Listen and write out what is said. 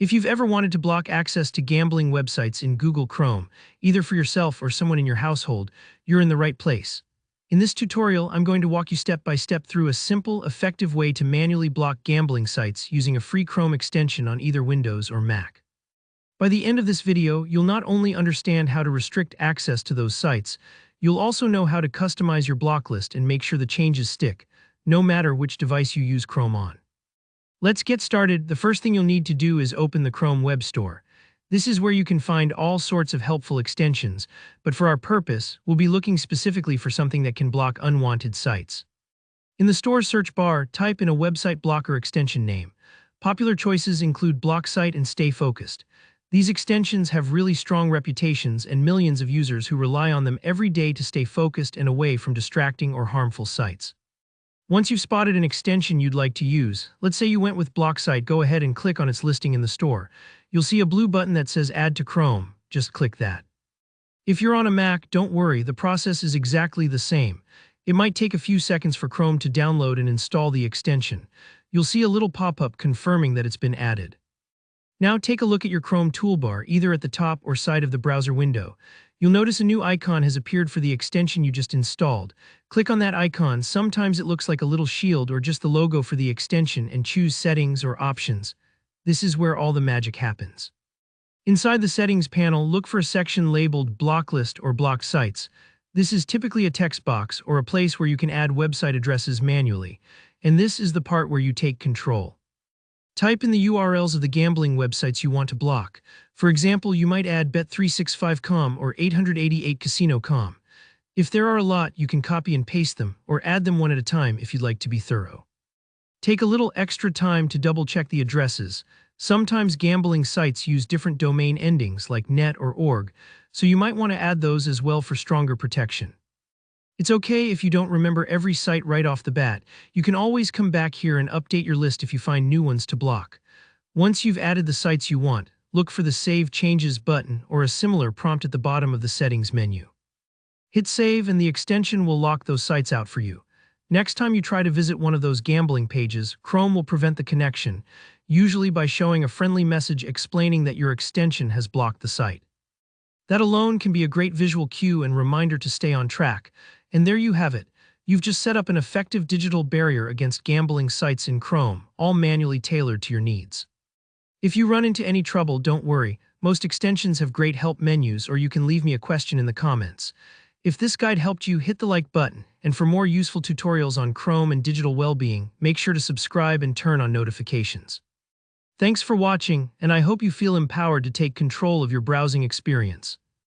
If you've ever wanted to block access to gambling websites in Google Chrome, either for yourself or someone in your household, you're in the right place. In this tutorial, I'm going to walk you step by step through a simple, effective way to manually block gambling sites using a free Chrome extension on either Windows or Mac. By the end of this video, you'll not only understand how to restrict access to those sites, you'll also know how to customize your block list and make sure the changes stick, no matter which device you use Chrome on. Let's get started. The first thing you'll need to do is open the Chrome Web Store. This is where you can find all sorts of helpful extensions, but for our purpose, we'll be looking specifically for something that can block unwanted sites. In the store search bar, type in a website blocker extension name. Popular choices include BlockSite and Stay Focused. These extensions have really strong reputations and millions of users who rely on them every day to stay focused and away from distracting or harmful sites. Once you've spotted an extension you'd like to use, let's say you went with BlockSite, go ahead and click on its listing in the store. You'll see a blue button that says Add to Chrome. Just click that. If you're on a Mac, don't worry, the process is exactly the same. It might take a few seconds for Chrome to download and install the extension. You'll see a little pop-up confirming that it's been added. Now take a look at your Chrome toolbar, either at the top or side of the browser window. You'll notice a new icon has appeared for the extension you just installed. Click on that icon. Sometimes it looks like a little shield or just the logo for the extension, and choose Settings or Options. This is where all the magic happens. Inside the Settings panel, look for a section labeled Block List or Block Sites. This is typically a text box or a place where you can add website addresses manually, and this is the part where you take control. Type in the URLs of the gambling websites you want to block. For example, you might add bet365.com or 888casino.com. If there are a lot, you can copy and paste them, or add them one at a time if you'd like to be thorough. Take a little extra time to double-check the addresses. Sometimes gambling sites use different domain endings like .net or .org, so you might want to add those as well for stronger protection. It's okay if you don't remember every site right off the bat. You can always come back here and update your list if you find new ones to block. Once you've added the sites you want, look for the Save Changes button or a similar prompt at the bottom of the settings menu. Hit save and the extension will lock those sites out for you. Next time you try to visit one of those gambling pages, Chrome will prevent the connection, usually by showing a friendly message explaining that your extension has blocked the site. That alone can be a great visual cue and reminder to stay on track. And there you have it. You've just set up an effective digital barrier against gambling sites in Chrome, all manually tailored to your needs. If you run into any trouble, don't worry. Most extensions have great help menus, or you can leave me a question in the comments. If this guide helped you, hit the like button. And for more useful tutorials on Chrome and digital well-being, make sure to subscribe and turn on notifications. Thanks for watching, and I hope you feel empowered to take control of your browsing experience.